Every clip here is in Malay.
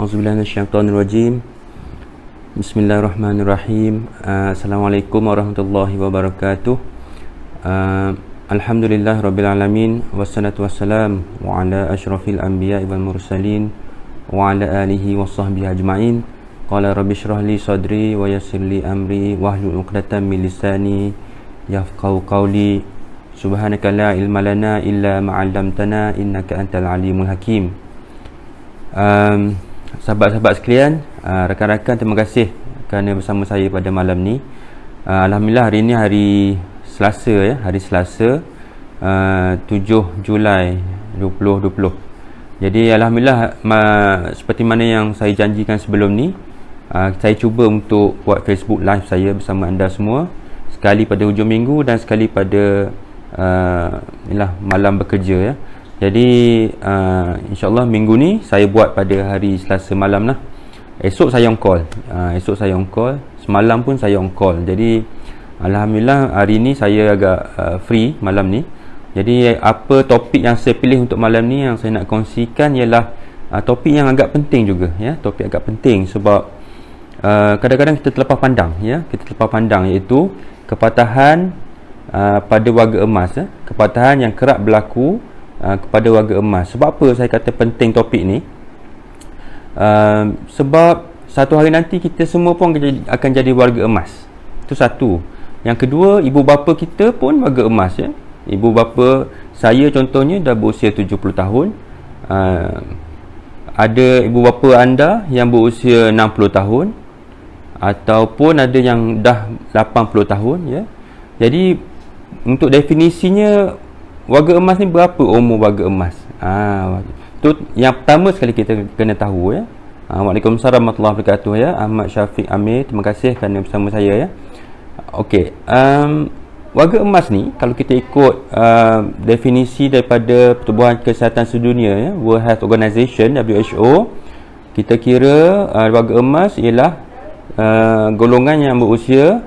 A'udzubillahi minasyaitonirrajim. Bismillahirrahmanirrahim. Assalamualaikum warahmatullahi wabarakatuh. Alhamdulillah rabbil alamin, wassalatu wassalam wa ala asyrafil anbiya'i wal mursalin wa ala alihi washabbihi ajma'in. Qala rabbi shrah li sadri wa yassir li amri wahlul 'uqdatam min lisani yafqahu qawli. Subhanaka la ilma lana illa ma 'allamtana innaka antal alimul hakim. Sahabat-sahabat sekalian, rakan-rakan, terima kasih kerana bersama saya pada malam ni. Alhamdulillah, hari ni hari Selasa ya, hari Selasa 7 Julai 2020. Jadi alhamdulillah, seperti mana yang saya janjikan sebelum ni, saya cuba untuk buat Facebook live saya bersama anda semua, sekali pada hujung minggu dan sekali pada malam bekerja ya. Jadi insyaAllah minggu ni saya buat pada hari Selasa malam lah. Esok saya on call, semalam pun saya on call. Jadi alhamdulillah hari ni saya agak free malam ni. Jadi apa topik yang saya pilih untuk malam ni yang saya nak kongsikan ialah topik yang agak penting juga ya. Topik agak penting sebab kadang-kadang kita terlepas pandang ya. Kita terlepas pandang, iaitu kepatahan pada warga emas ya. Kepatahan yang kerap berlaku kepada warga emas. Sebab apa saya kata penting topik ni? Sebab satu hari nanti kita semua pun akan jadi warga emas. Itu satu. Yang kedua, ibu bapa kita pun warga emas ya. Ibu bapa saya contohnya dah berusia 70 tahun. Ada ibu bapa anda yang berusia 60 tahun ataupun ada yang dah 80 tahun ya. Jadi untuk definisinya, warga emas ni berapa umur warga emas? Tu yang pertama sekali kita kena tahu ya. Waalaikumsalam warahmatullahi wabarakatuh ya. Ahmad Syafiq Amir, terima kasih kerana bersama saya ya. Okey, warga emas ni kalau kita ikut definisi daripada Pertubuhan Kesihatan Sedunia ya, World Health Organization WHO, kita kira warga emas ialah golongan yang berusia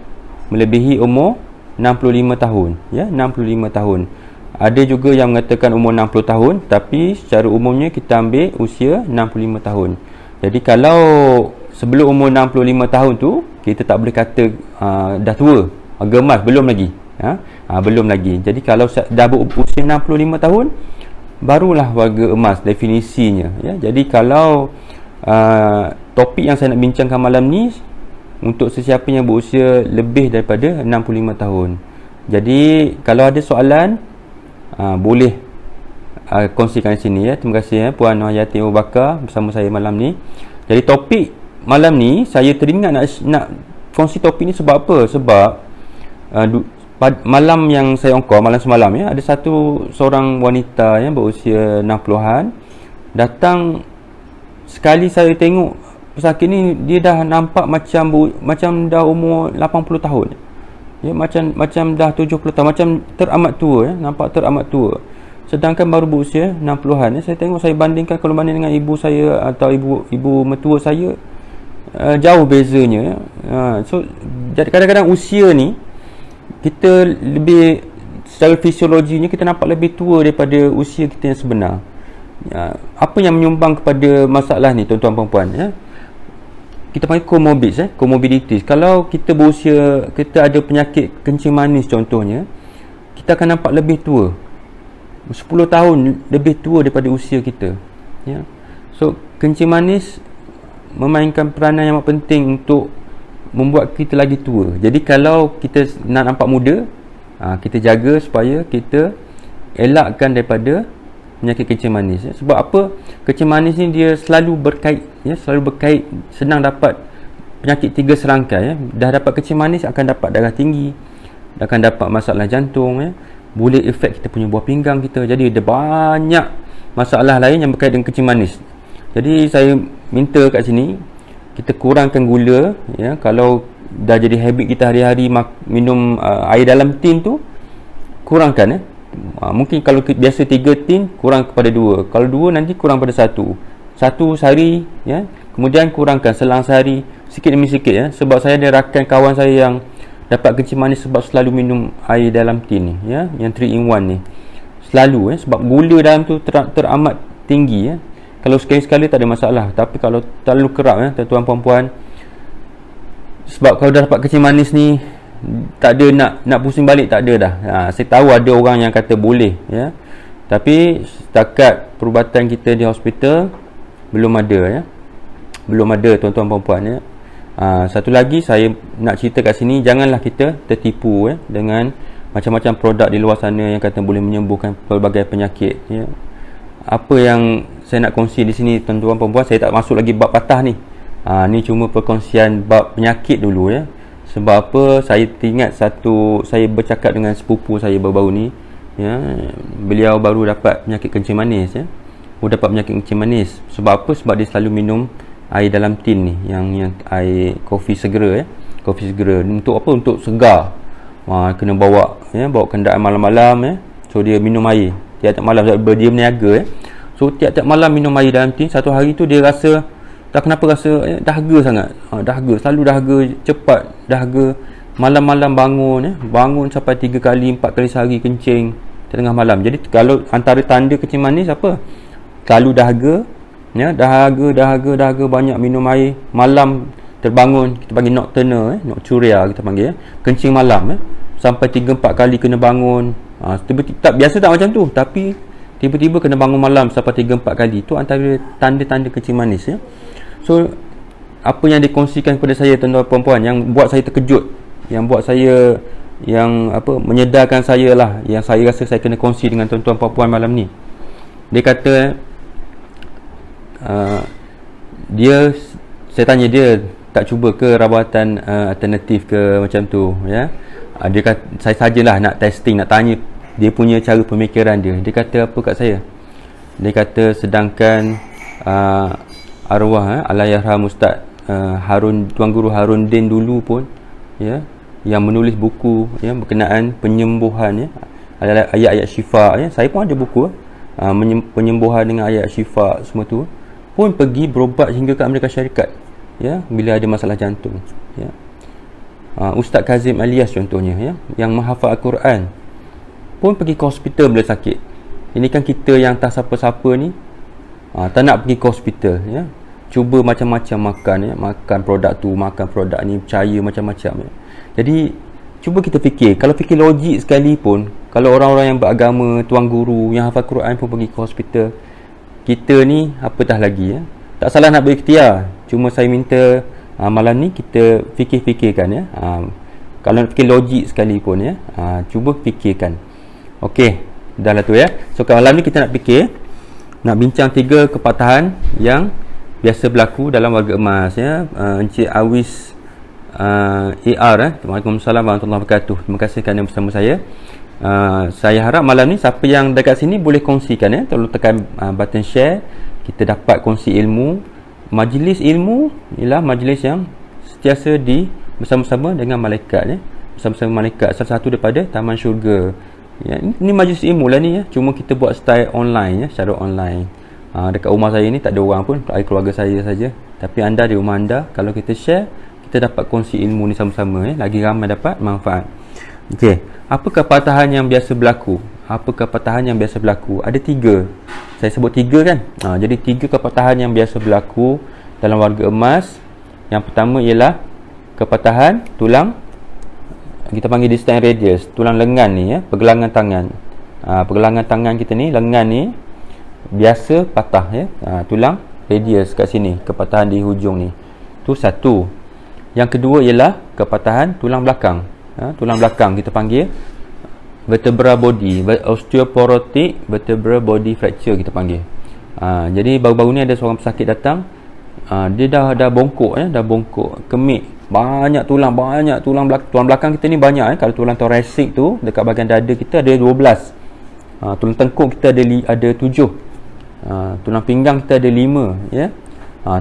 melebihi umur 65 tahun ya, 65 tahun. Ada juga yang mengatakan umur 60 tahun, tapi secara umumnya kita ambil usia 65 tahun. Jadi kalau sebelum umur 65 tahun tu, kita tak boleh kata dah tua. Warga emas belum lagi ya? Belum lagi. Jadi kalau dah berusia 65 tahun, barulah warga emas definisinya ya. Jadi kalau topik yang saya nak bincangkan malam ni untuk sesiapa yang berusia lebih daripada 65 tahun. Jadi kalau ada soalan, boleh kongsikan di sini ya. Terima kasih ya Puan Hayati Abu Bakar bersama saya malam ni. Jadi topik malam ni saya teringat nak kongsi topik ni sebab apa? Sebab malam yang saya on call, malam semalam ya, ada seorang wanita yang berusia 60-an datang. Sekali saya tengok pesakit ni, dia dah nampak macam dah umur 80 tahun. Ya, macam dah 70 tahun, macam teramat tua ya, nampak teramat tua. Sedangkan baru berusia 60-an ya. Saya tengok, saya bandingkan, kalau banding dengan ibu saya atau ibu mertua saya, jauh bezanya ya. So jadi kadang-kadang usia ni kita lebih, secara fisiologinya kita nampak lebih tua daripada usia kita yang sebenar ya. Apa yang menyumbang kepada masalah ni tuan-tuan puan-puan ya? Kita panggil comorbidities. Kalau kita berusia, kita ada penyakit kencing manis contohnya, kita akan nampak lebih tua, 10 tahun lebih tua daripada usia kita ya. So kencing manis memainkan peranan yang amat penting untuk membuat kita lagi tua. Jadi kalau kita nak nampak muda, kita jaga supaya kita elakkan daripada penyakit kencing manis ya. Sebab apa? Kencing manis ni dia selalu berkait ya, senang dapat penyakit 3 serangkai ya. Dah dapat kencing manis, akan dapat darah tinggi, akan dapat masalah jantung ya, boleh efek kita punya buah pinggang kita. Jadi ada banyak masalah lain yang berkait dengan kencing manis. Jadi saya minta kat sini kita kurangkan gula ya. Kalau dah jadi habit kita hari-hari minum air dalam tin tu, kurangkan ya. Mungkin kalau biasa 3 tin, kurang kepada 2. Kalau 2 nanti kurang pada 1 sehari ya. Kemudian kurangkan selang sehari, sikit demi sikit ya. Sebab saya ada rakan kawan saya yang dapat kencing manis sebab selalu minum air dalam tin ni ya, yang 3 in 1 ni. Selalu ya, sebab gula dalam tu teramat tinggi ya. Kalau sekali-sekali tak ada masalah, tapi kalau terlalu kerap tuan-tuan puan-puan, sebab kalau dah dapat kencing manis ni tak ada nak pusing balik, tak ada dah. Saya tahu ada orang yang kata boleh ya, tapi setakat perubatan kita di hospital belum ada ya, belum ada tuan-tuan puan-puan ya. Satu lagi saya nak cerita kat sini, janganlah kita tertipu dengan macam-macam produk di luar sana yang kata boleh menyembuhkan pelbagai penyakit ya. Apa yang saya nak kongsi di sini tuan-tuan puan-puan, saya tak masuk lagi bab patah ni. Ni cuma perkongsian bab penyakit dulu ya. Sebab apa, saya teringat saya bercakap dengan sepupu saya baru-baru ni ya, beliau baru dapat penyakit kencing manis ya. Dapat penyakit kencing manis. Sebab apa? Sebab dia selalu minum air dalam tin ni, yang air kopi segera ya. Kopi segera untuk apa? Untuk segar. Kena bawa kendaan malam-malam ya. So dia minum air tiap-tiap malam, sebab dia berniaga ya. So tiap-tiap malam minum air dalam tin. Satu hari tu dia rasa tak kenapa rasa dahaga sangat. Dahaga, selalu dahaga cepat, dahaga malam-malam bangun ya. Bangun sampai 3 kali 4 kali sehari kencing tengah malam. Jadi kalau antara tanda kencing manis apa? Selalu dahaga ya, dahaga banyak minum air, malam terbangun, kita panggil nocturnal nocturia kita panggil ya. Kencing malam sampai 3-4 kali kena bangun. Tiba-tiba biasa tak macam tu, tapi tiba-tiba kena bangun malam sampai 3-4 kali. Tu antara tanda-tanda kencing manis ya. So apa yang dikongsikan kepada saya tuan-tuan puan-puan, yang buat saya terkejut, yang buat saya menyedarkan saya lah, yang saya rasa saya kena kongsi dengan tuan-tuan puan-puan malam ni. Dia kata saya tanya dia tak cuba ke rawatan alternatif ke macam tu ya. Dia kata, saya sajalah nak testing, nak tanya dia punya cara pemikiran dia. Dia kata apa kat saya? Dia kata sedangkan arwah Allahyarham Ustaz Tuan Guru Harun Din dulu pun ya, yang menulis buku ya berkenaan penyembuhan ya, ayat-ayat syifa ya. Saya pun ada buku penyembuhan dengan ayat syifa semua tu, pun pergi berobat hingga ke Amerika Syarikat ya, bila ada masalah jantung ya. Ustaz Kazim Alias contohnya ya, yang menghafal Al-Quran pun pergi ke hospital bila sakit. Ini kan kita yang tak siapa-siapa ni tak nak pergi ke hospital ya. Cuba macam-macam makan ya, makan produk tu, makan produk ni, percaya macam-macam ya. Jadi cuba kita fikir, kalau fikir logik sekali pun, kalau orang-orang yang beragama, tuan guru yang hafal Quran pun pergi ke hospital, kita ni apatah lagi ya. Tak salah nak berikhtiar, cuma saya minta malam ni kita fikir-fikirkan ya. Kalau nak fikir logik sekali pun ya, cuba fikirkan. Okey, dah lah tu ya. So malam ni kita nak fikir, nak bincang 3 kepatahan yang biasa berlaku dalam warga emas ya. Encik Awis AR Waalaikumsalam warahmatullahi wabarakatuh. Terima kasih kerana bersama saya. Saya harap malam ni siapa yang dekat sini boleh kongsikan ya. Tolong tekan button share. Kita dapat kongsi ilmu. Majlis ilmu ialah majlis yang sentiasa bersama-sama dengan malaikat ya. Bersama-sama malaikat, salah satu daripada taman syurga ya. Ini majlis ilmu lah ni ya. Cuma kita buat style online ya, secara online. Dekat rumah saya ni tak ada orang pun, keluarga saya saja. Tapi anda di rumah anda, kalau kita share, kita dapat kongsi ilmu ni sama-sama ya. Lagi ramai dapat manfaat. Okey, apa kepatahan yang biasa berlaku? Apa kepatahan yang biasa berlaku? Ada 3. Saya sebut 3 kan. Jadi 3 kepatahan yang biasa berlaku dalam warga emas. Yang pertama ialah kepatahan tulang, kita panggil distance radius, tulang lengan ni ya, pergelangan tangan. Pergelangan tangan kita ni, lengan ni biasa patah ya. Tulang radius kat sini, kepatahan di hujung ni. Tu satu. Yang kedua ialah kepatahan tulang belakang. Tulang belakang kita panggil vertebral body, osteoporotic vertebral body fracture kita panggil. Jadi baru-baru ni ada seorang pesakit datang, dia dah bongkok ya, dah bongkok kemik, banyak tulang belakang kita ni banyak kalau tulang thoracic tu dekat bahagian dada kita ada 12. Tulang tengkuk kita ada 7. Tulang pinggang kita ada 5 ya.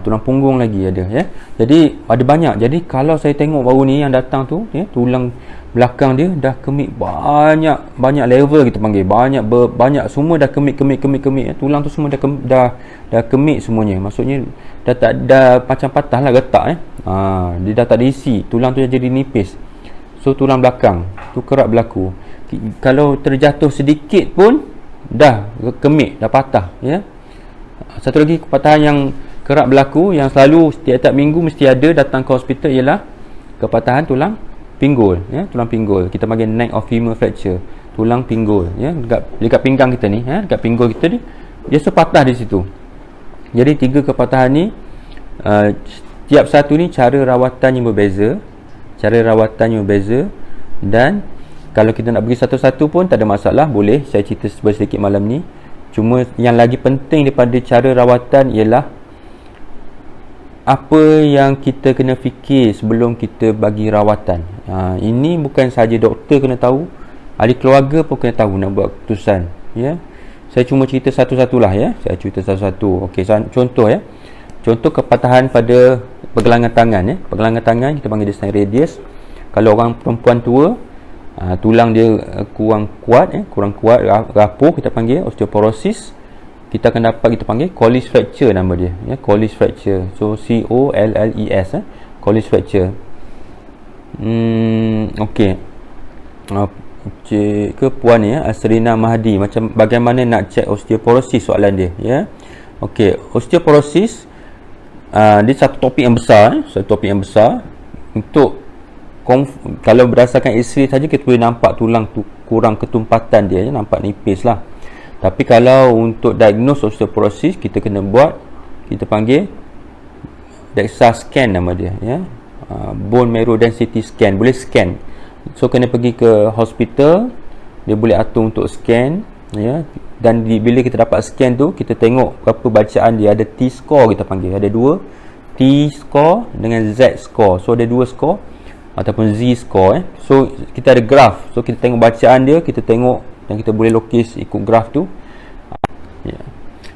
Tulang punggung lagi ada ya. Jadi ada banyak. Jadi kalau saya tengok baru ni yang datang tu ya, tulang belakang dia dah kemik banyak level kita panggil, banyak semua dah kemik ya. Tulang tu semua dah kemik semuanya. Maksudnya dah macam patah lah, retak ya. Dia dah tak ada isi, tulang tu jadi nipis. So tulang belakang tu kerap berlaku. Kalau terjatuh sedikit pun dah kemik, dah patah ya. Satu lagi kepatahan yang kerap berlaku, yang selalu setiap minggu mesti ada datang ke hospital, ialah kepatahan tulang pinggul, ya, tulang pinggul. Kita panggil neck of femur fracture, tulang pinggul, ya, dekat pinggang kita ni, ya, dekat pinggul kita ni, dia sepatah di situ. Jadi 3 kepatahan ni, setiap satu ni cara rawatannya berbeza, dan kalau kita nak pergi satu-satu pun tak ada masalah, boleh saya cerita sedikit malam ni. Cuma yang lagi penting daripada cara rawatan ialah apa yang kita kena fikir sebelum kita bagi rawatan. Ini bukan sahaja doktor kena tahu, ahli keluarga pun kena tahu nak buat keputusan, ya. Saya cuma cerita satu-satulah, ya. Saya cerita satu-satu. Okey, contoh, ya. Contoh kepatahan pada pergelangan tangan, ya. Pergelangan tangan kita panggil dia sign radius. Kalau orang perempuan tua, tulang dia kurang kuat, rapuh, kita panggil osteoporosis. Kita akan dapat, kita panggil Colles fracture, nama dia, ya, Colles fracture. So COLLES, Colles fracture. Okey. Cik ke puan ni, ya, Asrina Mahdi, macam bagaimana nak check osteoporosis, soalan dia, ya. Okey, osteoporosis dia satu topik yang besar, untuk kalau berdasarkan X-ray saja kita boleh nampak tulang tu kurang ketumpatan dia, ya, nampak nipis lah. Tapi kalau untuk diagnose osteoporosis, kita kena buat, kita panggil DEXA scan, nama dia, ya, bone marrow density scan. Boleh scan, so kena pergi ke hospital, dia boleh atur untuk scan, ya. Dan bila kita dapat scan tu, kita tengok berapa bacaan dia. Ada T-score, kita panggil, ada 2 T-score dengan Z-score. So ada 2 score ataupun Z-score, So kita ada graf, so kita tengok bacaan dia, kita tengok, dan kita boleh lukis ikut graf tu, ya.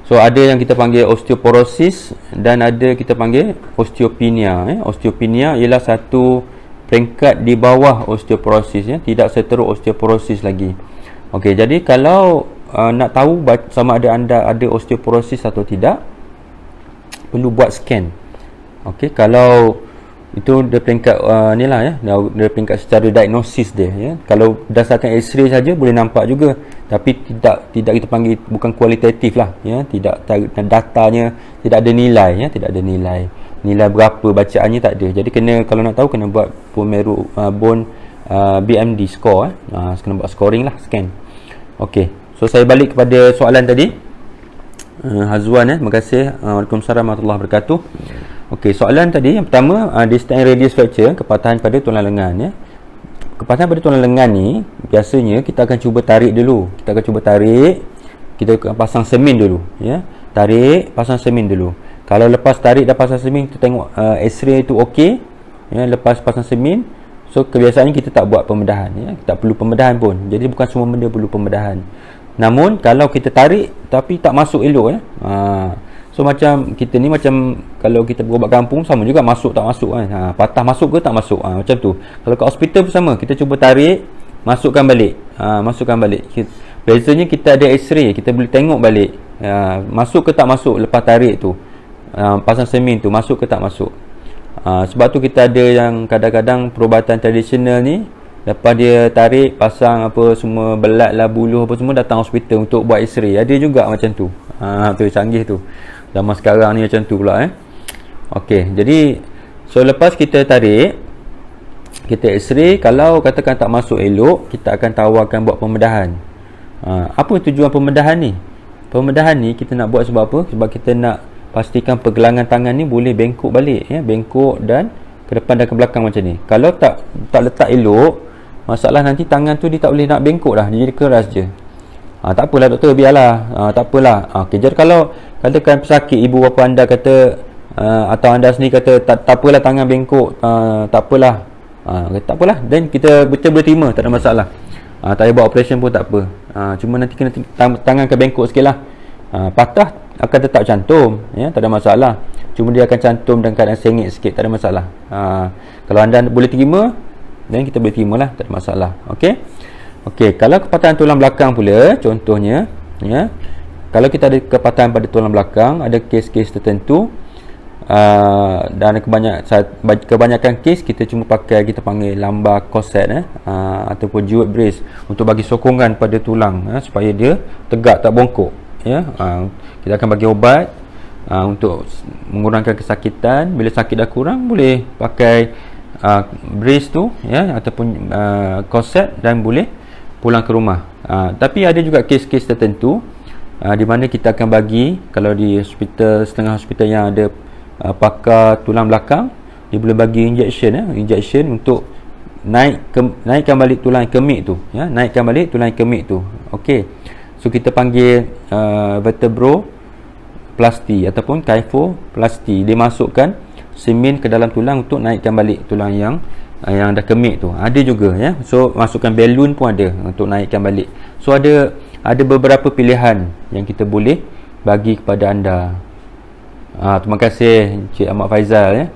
So ada yang kita panggil osteoporosis, dan ada kita panggil osteopenia, Osteopenia ialah satu peringkat di bawah osteoporosis, ya, tidak seteruk osteoporosis lagi. Okey, jadi kalau nak tahu sama ada anda ada osteoporosis atau tidak, perlu buat scan. Okey, kalau itu dia peringkat ni lah, ya, dia peringkat secara diagnosis dia, ya. Kalau berdasarkan X-ray saja boleh nampak juga, tapi tidak kita panggil, bukan kualitatif lah, ya, tidak datanya tidak ada nilai, ya, tidak ada nilai berapa bacaannya, tak ada. Jadi kalau nak tahu kena buat bone BMD score, kena buat scoring lah, scan. Okey, so saya balik kepada soalan tadi, Hazwan, terima kasih. Waalaikumsalam warahmatullahi wabarakatuh. Okey, soalan tadi yang pertama, distal radius fracture, kepatahan pada tulang lengan, ya. Kepatahan pada tulang lengan ni biasanya kita akan cuba tarik dulu. Kita akan pasang semin dulu, ya. Tarik, pasang semin dulu. Kalau lepas tarik dah pasang semin, kita tengok X-ray tu okey, ya, lepas pasang semin, so kebiasaannya kita tak buat pembedahan, ya. Tak perlu pembedahan pun. Jadi bukan semua benda perlu pembedahan. Namun kalau kita tarik tapi tak masuk elok, ya. So macam kita ni, macam kalau kita berubat kampung, sama juga, masuk tak masuk, kan. Patah masuk ke tak masuk, macam tu. Kalau kat hospital pun sama, kita cuba tarik, masukkan balik, Bezanya kita ada X-ray, kita boleh tengok balik, masuk ke tak masuk lepas tarik tu, pasang semin tu masuk ke tak masuk. Sebab tu kita ada yang kadang-kadang perubatan tradisional ni, lepas dia tarik, pasang apa semua, belat lah, buluh apa semua, datang hospital untuk buat X-ray. Ada juga macam tu. Tu canggih tu. Zaman sekarang ni macam tu pula, Okey, jadi so lepas kita tarik, kita X-ray, kalau katakan tak masuk elok, kita akan tawarkan buat pembedahan. Apa tujuan pembedahan ni? Pembedahan ni kita nak buat sebab apa? Sebab kita nak pastikan pergelangan tangan ni boleh bengkok balik, ya, bengkok dan ke depan dan ke belakang macam ni. Kalau tak letak elok, masalah nanti tangan tu dia tak boleh nak bengkok dah, dia jadi keras je. Tak apalah doktor, biarlah, tak apalah. Okey, jadi kalau katakan pesakit, ibu bapa anda kata, atau anda sendiri kata tak apalah tangan bengkok, tak apalah, tak apalah, dan kita betul boleh terima, tak ada masalah. Tak payah buat operation pun tak apa. Cuma nanti kena tangan ke bengkok sikit lah. Patah akan tetap cantum, ya, tak ada masalah. Cuma dia akan cantum dan keadaan sengit sikit, tak ada masalah. Kalau anda boleh terima, dan kita boleh terima lah, tak ada masalah. Okey, kalau kepatahan tulang belakang pula, contohnya, ya, kalau kita ada kepatahan pada tulang belakang, ada kes-kes tertentu, dan kebanyakan kes kita cuma pakai, kita panggil lumbar corset, ataupun jewel brace untuk bagi sokongan pada tulang, supaya dia tegak, tak bongkok, ya. Kita akan bagi ubat, untuk mengurangkan kesakitan. Bila sakit dah kurang, boleh pakai brace tu ya, ataupun corset, dan boleh pulang ke rumah. Tapi ada juga kes-kes tertentu di mana kita akan bagi, kalau di hospital, setengah hospital yang ada pakar tulang belakang, dia boleh bagi injection untuk naikkan balik tulang kemik tu ya, naikkan balik tulang kemik tu. Okey, so kita panggil vertebroplasty ataupun kyphoplasty. Dia masukkan semen ke dalam tulang untuk naikkan balik tulang yang dah kemik tu. Ada juga ya, so masukkan balloon pun ada untuk naikkan balik. So ada beberapa pilihan yang kita boleh bagi kepada anda. Terima kasih Cik Ahmad Faizal ya.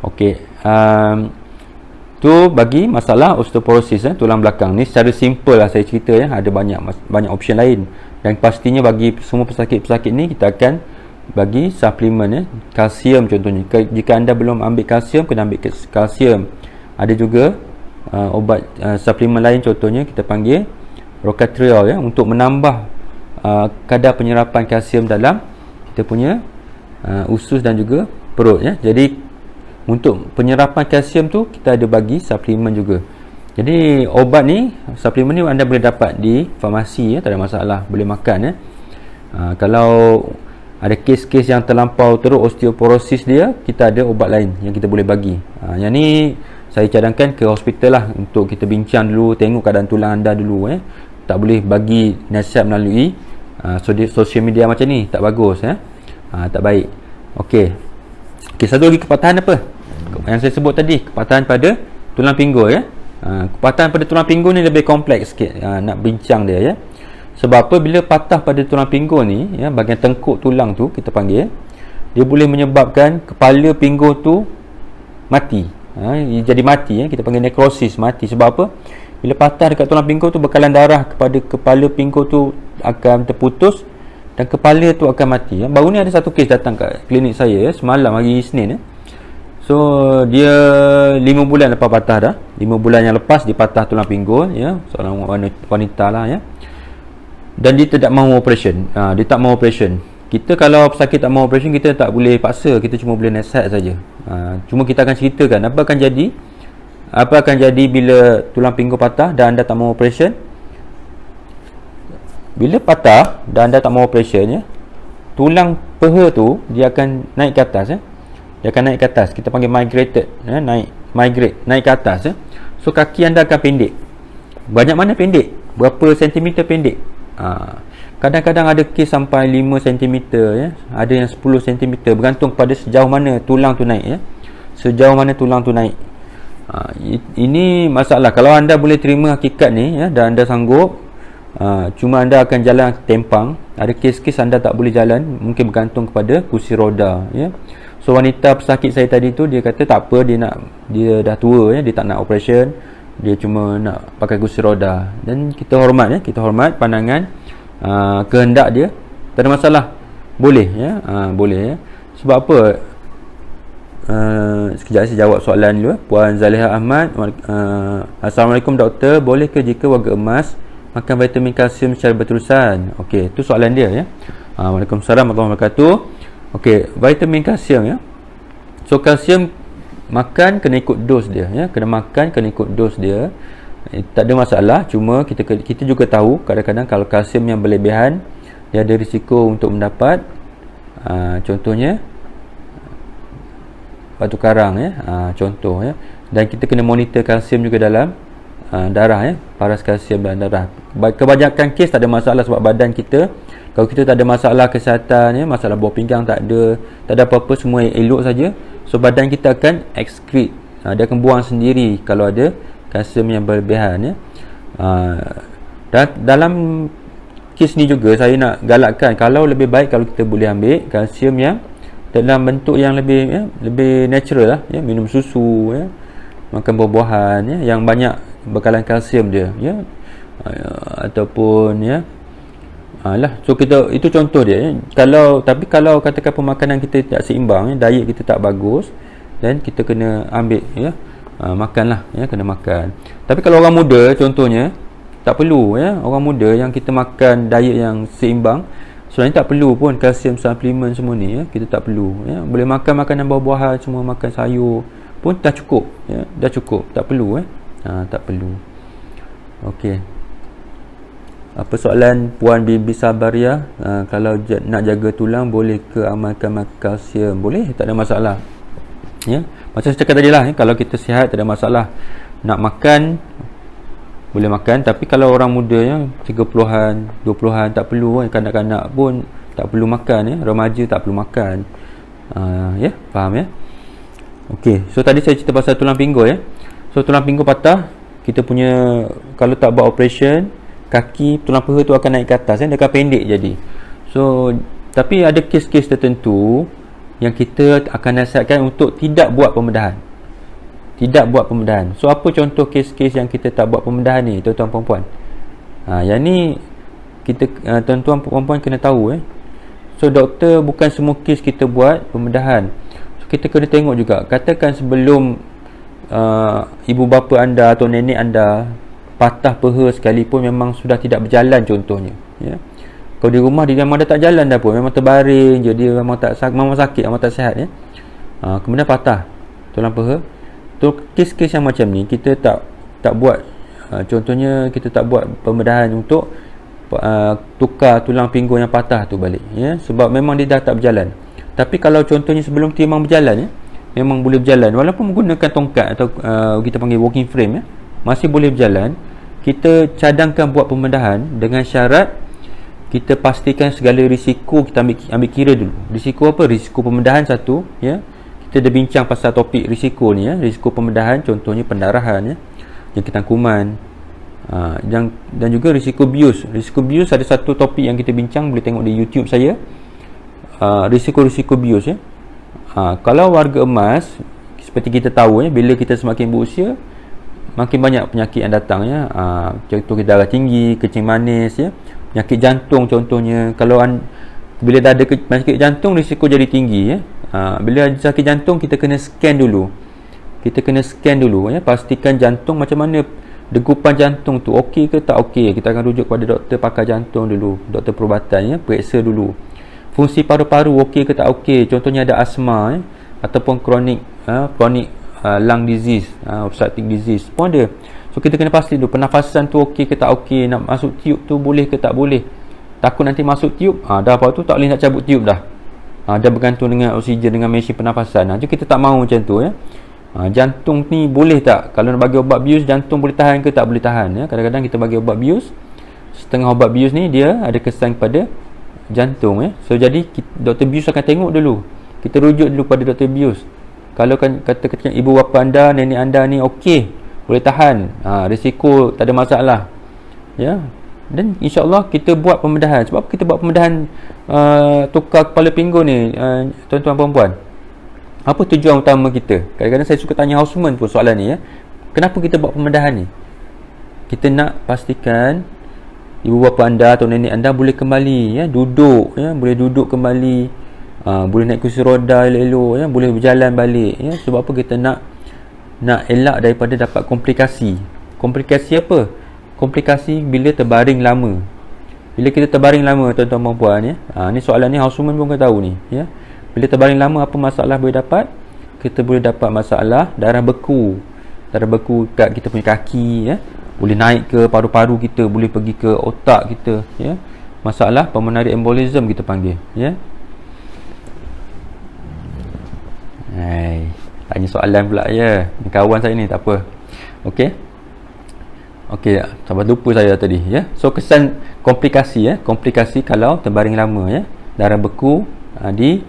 Okey, tu bagi masalah osteoporosis tulang belakang ni. Secara simple lah saya cerita ya, ada banyak option lain. Dan pastinya bagi semua pesakit-pesakit ni kita akan bagi suplemen ya, kalsium contohnya. Jika anda belum ambil kalsium, kena ambil kalsium. Ada juga obat suplemen lain, contohnya kita panggil Rocatriol ya, untuk menambah kadar penyerapan kalsium dalam kita punya usus dan juga perut ya. Jadi untuk penyerapan kalsium tu kita ada bagi suplemen juga. Jadi obat ni, suplemen ni anda boleh dapat di farmasi ya, tak ada masalah, boleh makan ya. Kalau ada kes-kes yang terlampau teruk osteoporosis dia, kita ada obat lain yang kita boleh bagi. Yang ni saya cadangkan ke hospital lah, untuk kita bincang dulu, tengok keadaan tulang anda dulu tak boleh bagi nasihat melalui social media macam ni, tak bagus ya. Tak baik. Okey, satu lagi kepatahan apa yang saya sebut tadi, kepatahan pada tulang pinggul ya. Kepatahan pada tulang pinggul ni lebih kompleks sikit nak bincang dia ya. Sebab apa, bila patah pada tulang pinggul ni ya, bahagian tengkuk tulang tu kita panggil, dia boleh menyebabkan kepala pinggul tu mati. Jadi mati ya, kita panggil nekrosis, mati. Sebab apa? Bila patah dekat tulang pinggul tu, bekalan darah kepada kepala pinggul tu akan terputus dan kepala tu akan mati ya. Baru ni ada satu kes datang kat klinik saya ya, semalam hari Isnin ya. So dia 5 bulan lepas patah dah. 5 bulan yang lepas dia patah tulang pinggul ya, seorang wanita lah ya. Dan dia tidak mahu operation. Dia tak mahu operation. Kita kalau pesakit tak mahu operation, kita tak boleh paksa, kita cuma boleh nasihat saja. Cuma kita akan ceritakan apa akan jadi bila tulang pinggul patah dan anda tak mahu operation. Bila patah dan anda tak mahu operation ya, tulang peha tu dia akan naik ke atas ya. Dia akan naik ke atas. Kita panggil migrated ya, naik ke atas ya. So kaki anda akan pendek. Banyak mana pendek? Berapa sentimeter pendek? Kadang-kadang ada kes sampai 5 cm ya, ada yang 10 cm, bergantung pada sejauh mana tulang tu naik ya. Sejauh mana tulang tu naik. Ini masalah. Kalau anda boleh terima hakikat ni ya, dan anda sanggup, cuma anda akan jalan tempang. Ada kes-kes anda tak boleh jalan, mungkin bergantung kepada kursi roda ya. So wanita pesakit saya tadi tu, dia kata tak apa, dia dah tua ya, dia tak nak operation, dia cuma nak pakai kursi roda. Dan kita hormat ya, kita hormat pandangan kehendak dia, tak ada masalah, boleh ya. Boleh ya. Sebab apa? Sekejap saya jawab soalan dulu. Puan Zaliha Ahmad, Assalamualaikum doktor, boleh ke jika warga emas makan vitamin kalsium secara berterusan? Okey, tu soalan dia ya. Waalaikumsalam warahmatullahi wabarakatuh. Okey, vitamin kalsium ya. So kalsium makan kena ikut dos dia ya, kena makan kena ikut dos dia. Tak ada masalah, cuma kita juga tahu kadang-kadang kalau kalsium yang berlebihan, dia ada risiko untuk mendapat contohnya batu karang ya, contoh ya. Dan kita kena monitor kalsium juga dalam darah ya, paras kalsium dalam darah. Kebanyakan kes tak ada masalah, sebab badan kita, kalau kita tak ada masalah kesihatan ya, masalah bawah pinggang tak ada apa-apa, semua elok saja. So badan kita akan excrete, dia akan buang sendiri kalau ada kalsium yang berlebihan ya. Dan dalam kes ni juga saya nak galakkan, kalau lebih baik kalau kita boleh ambil kalsium yang dalam bentuk yang lebih natural lah ya, minum susu ya, makan buah-buahan ya, yang banyak bekalan kalsium dia ya, ataupun ya so kita, itu contoh dia ya. Tapi kalau katakan pemakanan kita tak seimbang ya, diet kita tak bagus, dan kita kena ambil ya, makanlah ya, kena makan. Tapi kalau orang muda contohnya, tak perlu ya, orang muda yang kita makan diet yang seimbang, Sebenarnya tak perlu pun kalsium supplement semua ni ya. Kita tak perlu ya. Boleh makan makanan buah-buahan semua, makan sayur pun dah cukup ya. Dah cukup, tak perlu tak perlu. Okey. Apa soalan Puan Bibi Sabaria? Kalau nak jaga tulang boleh ke amalkan kalsium? Boleh, tak ada masalah. Ya. Macam saya cakap tadi lah kalau kita sihat tak ada masalah. Nak makan boleh makan, tapi kalau orang muda ya 30-an, 20-an tak perlu kanak-kanak pun tak perlu makan ya, remaja tak perlu makan. Ya, faham ya? Okey, so tadi saya cerita pasal tulang pinggul ya. So tulang pinggul patah, kita punya kalau tak buat operation, kaki tulang peha tu akan naik ke atas dia akan pendek jadi. So tapi ada kes-kes tertentu yang kita akan nasihatkan untuk tidak buat pembedahan. Tidak buat pembedahan. So apa contoh kes-kes yang kita tak buat pembedahan ni, tuan-tuan puan-puan? Yang ni kita tuan-tuan puan-puan kena tahu So doktor bukan semua kes kita buat pembedahan. So kita kena tengok juga. Katakan sebelum ibu bapa anda atau nenek anda patah peha sekalipun memang sudah tidak berjalan contohnya ya. Kalau di rumah dia memang dah tak jalan dah pun, memang terbaring je, dia memang sakit, memang tak sihat ya. Kemudian patah tulang peha. So kes-kes yang macam ni kita tak buat contohnya kita tak buat pembedahan untuk tukar tulang pinggul yang patah tu balik ya, sebab memang dia dah tak berjalan. Tapi kalau contohnya sebelum tu memang berjalan ya, memang boleh berjalan walaupun menggunakan tongkat atau kita panggil walking frame ya, masih boleh berjalan, kita cadangkan buat pembedahan dengan syarat kita pastikan segala risiko kita ambil kira dulu. Risiko apa? Risiko pembedahan satu ya. Kita dah bincang pasal topik risiko ni ya, risiko pembedahan contohnya pendarahan ya, jangkitan kuman, dan juga risiko bius. Risiko bius ada satu topik yang kita bincang, boleh tengok di YouTube saya. Risiko-risiko bius ya. Kalau warga emas seperti kita tahu ya, bila kita semakin berusia makin banyak penyakit yang datang ya. Contoh darah tinggi, kencing manis ya, penyakit jantung contohnya. Kalau bila dah ada penyakit jantung, risiko jadi tinggi ya. Bila ada sakit jantung kita kena scan dulu. Ya, pastikan jantung macam mana, degupan jantung tu okey ke tak okey. Kita akan rujuk kepada doktor pakar jantung dulu, doktor perubatan ya, periksa dulu. Fungsi paru-paru okey ke tak okey. Contohnya ada asma ya, ataupun chronic lung disease, obstructive disease pun ada. So kita kena pasti dulu pernafasan tu okey ke tak okey, nak masuk tiub tu boleh ke tak boleh. Takut nanti masuk tiub, dah apa tu tak boleh nak cabut tiub dah. Dah bergantung dengan oksigen, dengan mesin pernafasan. So kita tak mahu macam tu ya. Jantung ni boleh tak, kalau nak bagi ubat bius jantung boleh tahan ke tak boleh tahan ya. Kadang-kadang kita bagi ubat bius, setengah ubat bius ni dia ada kesan pada jantung ya. So jadi doktor bius akan tengok dulu, kita rujuk dulu pada doktor bius. Kalau kan katakan ibu bapa anda, nenek anda ni okey, boleh tahan, risiko tak ada masalah ya, dan insya-Allah kita buat pembedahan. Sebab kita buat pembedahan tukar kepala pinggul ni tuan-tuan puan-puan, apa tujuan utama kita? Kadang-kadang saya suka tanya houseman pun soalan ni ya, kenapa kita buat pembedahan ni? Kita nak pastikan ibu bapa anda atau nenek anda boleh kembali ya, duduk ya, boleh duduk kembali, boleh naik kursi roda elok-elok ya, boleh berjalan balik ya. Sebab apa? Kita nak elak daripada dapat komplikasi. Komplikasi apa? Komplikasi bila terbaring lama. Bila kita terbaring lama tuan-tuan puan ya. Ni soalan ni houseman pun kena tahu ni ya. Bila terbaring lama apa masalah boleh dapat? Kita boleh dapat masalah darah beku. Darah beku kat kita punya kaki ya. Boleh naik ke paru-paru kita, boleh pergi ke otak kita ya. Masalah pulmonary embolism kita panggil ya. Tanya soalan pula ya. Ni kawan saya ni, tak apa. Okey, sahabat lupa saya tadi ya. So kesan komplikasi ya. Komplikasi kalau terbaring lama ya. Darah beku di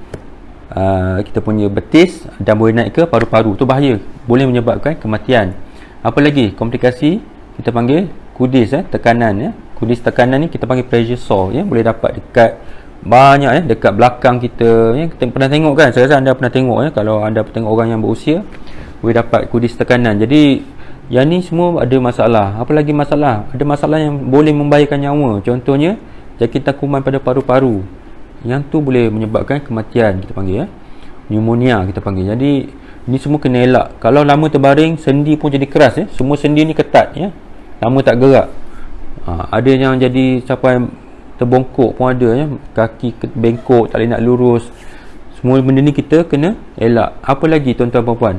kita punya betis dan boleh naik ke paru-paru. Tu bahaya. Boleh menyebabkan kematian. Apa lagi? Komplikasi kita panggil kudis tekanan ya. Kudis tekanan ni kita panggil pressure sore ya. Boleh dapat dekat banyak ya, dekat belakang kita ya. Kita pernah tengok kan? Saya rasa anda pernah tengok ya. Kalau anda tengok orang yang berusia boleh dapat kudis tekanan. Jadi yang ni semua ada masalah. Apa lagi masalah? Ada masalah yang boleh membahayakan nyawa. Contohnya jangkitan kuman pada paru-paru. Yang tu boleh menyebabkan kematian kita panggil ya. Pneumonia kita panggil. Jadi ni semua kena elak. Kalau lama terbaring, sendi pun jadi keras ya. Semua sendi ni ketat ya. Lama tak gerak. Ada yang jadi sampai terbongkok pun ada ya, kaki bengkok, tak boleh nak lurus. Semua benda ni kita kena elak. Apa lagi tuan-tuan puan-puan?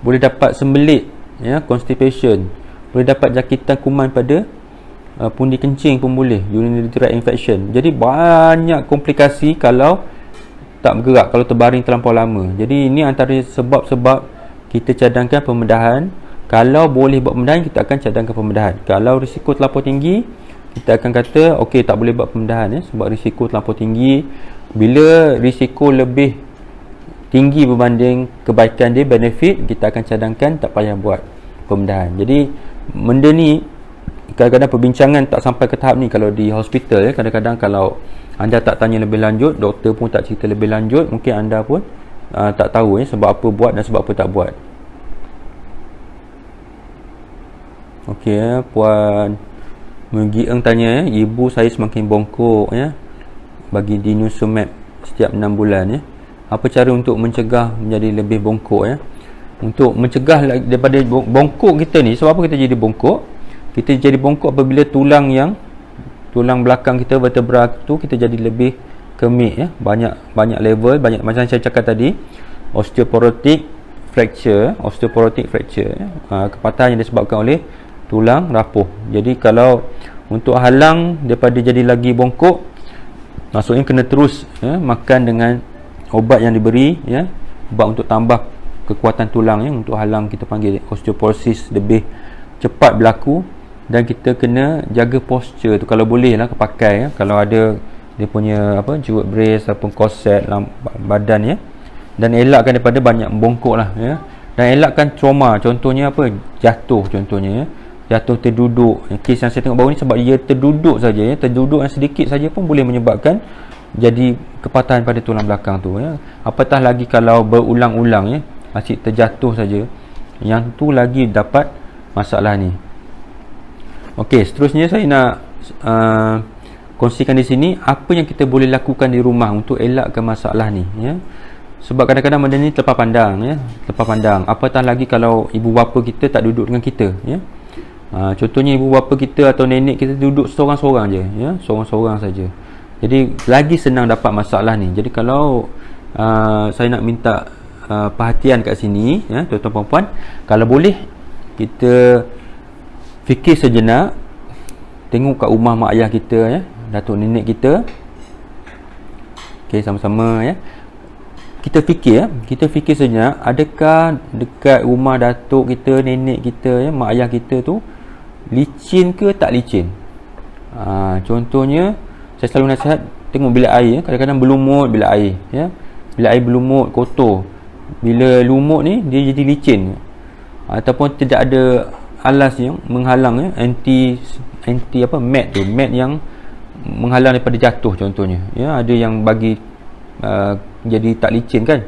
Boleh dapat sembelit ya, constipation. Boleh dapat jangkitan kuman pada pundi kencing pun boleh, urinary tract infection. Jadi banyak komplikasi kalau tak bergerak, kalau terbaring terlampau lama. Jadi ini antara sebab-sebab kita cadangkan pembedahan. Kalau boleh buat pembedahan, kita akan cadangkan pembedahan. Kalau risiko terlampau tinggi, kita akan kata okey, tak boleh buat pembedahan ya, sebab risiko terlampau tinggi. Bila risiko lebih tinggi berbanding kebaikan dia, benefit, kita akan cadangkan tak payah buat pembedahan. Jadi benda ni kadang-kadang perbincangan tak sampai ke tahap ni kalau di hospital ya. Kadang-kadang kalau anda tak tanya lebih lanjut, doktor pun tak cerita lebih lanjut, mungkin anda pun tak tahu ya, sebab apa buat dan sebab apa tak buat. Okey ya, Puan Mugi Eng tanya ya, ibu saya semakin bongkok ya, bagi denosumab setiap 6 bulan ya. Apa cara untuk mencegah menjadi lebih bongkok ya? Untuk mencegah daripada bongkok kita ni, sebab apa kita jadi bongkok? Kita jadi bongkok apabila tulang belakang kita, vertebra tu, kita jadi lebih kemik ya, banyak level, banyak, macam saya cakap tadi, osteoporotic fracture ya, kepatahan yang disebabkan oleh tulang rapuh. Jadi kalau untuk halang daripada jadi lagi bongkok, maksudnya kena terus ya, makan dengan ubat yang diberi ya, ubat untuk tambah kekuatan tulang ya, untuk halang, kita panggil osteoporosis, lebih cepat berlaku. Dan kita kena jaga posture tu, kalau boleh lah kepakai ya, kalau ada dia punya jewel brace ataupun corset badan ya, dan elakkan daripada banyak bongkok lah ya. Dan elakkan trauma, contohnya jatuh, contohnya ya, jatuh terduduk. Kes yang saya tengok baru ni, sebab dia terduduk saja ya, terduduk yang sedikit saja pun boleh menyebabkan jadi kepatahan pada tulang belakang tu ya. Apatah lagi kalau berulang-ulang ya, asyik terjatuh saja, yang tu lagi dapat masalah ni. Okey, seterusnya saya nak kongsikan di sini apa yang kita boleh lakukan di rumah untuk elakkan masalah ni ya. Sebab kadang-kadang benda ni terlepas pandang ya, terlepas pandang. Apatah lagi kalau ibu bapa kita tak duduk dengan kita ya. Contohnya ibu bapa kita atau nenek kita duduk seorang-seorang je ya, seorang-seorang saja. Jadi lagi senang dapat masalah ni. Jadi kalau saya nak minta perhatian kat sini ya, tuan-tuan puan-puan, kalau boleh kita fikir sejenak, tengok kat rumah mak ayah kita ya, datuk nenek kita. Okey, sama-sama ya. Kita fikir sejenak, adakah dekat rumah datuk kita, nenek kita ya, mak ayah kita tu licin ke tak licin? Contohnya saya selalu nasihat, tengok bilik air ya, kadang-kadang berlumut bilik air ya. Bilik air berlumut, kotor. Bila lumut ni dia jadi licin, ataupun tidak ada alas yang menghalang ya, anti mat tu, mat yang menghalang daripada jatuh contohnya ya. Ada yang bagi jadi tak licin kan,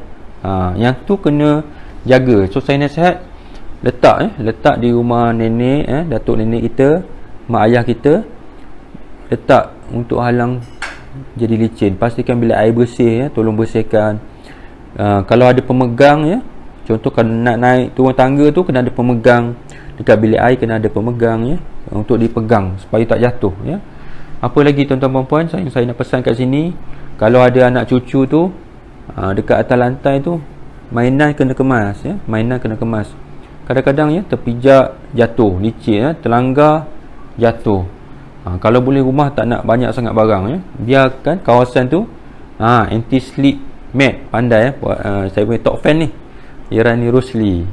yang tu kena jaga. So saya nasihat letak di rumah nenek datuk nenek kita, mak ayah kita, letak untuk halang jadi licin. Pastikan bilik air bersih ya, tolong bersihkan. Kalau ada pemegang ya, contoh kalau nak naik turun tangga tu, kena ada pemegang. Dekat bilik air kena ada pemegang ya, untuk dipegang supaya tak jatuh ya. Apa lagi tuan-tuan puan-puan, saya nak pesan kat sini, kalau ada anak cucu tu dekat atas lantai tu, mainan kena kemas ya, mainan kena kemas. Kadang-kadang ya terpijak jatuh, licin ya, terlanggar jatuh. Kalau boleh rumah tak nak banyak sangat barang ya, biarkan kawasan tu anti slip mat. Pandai ya buat saya punya top fan ni, Irani Rusli.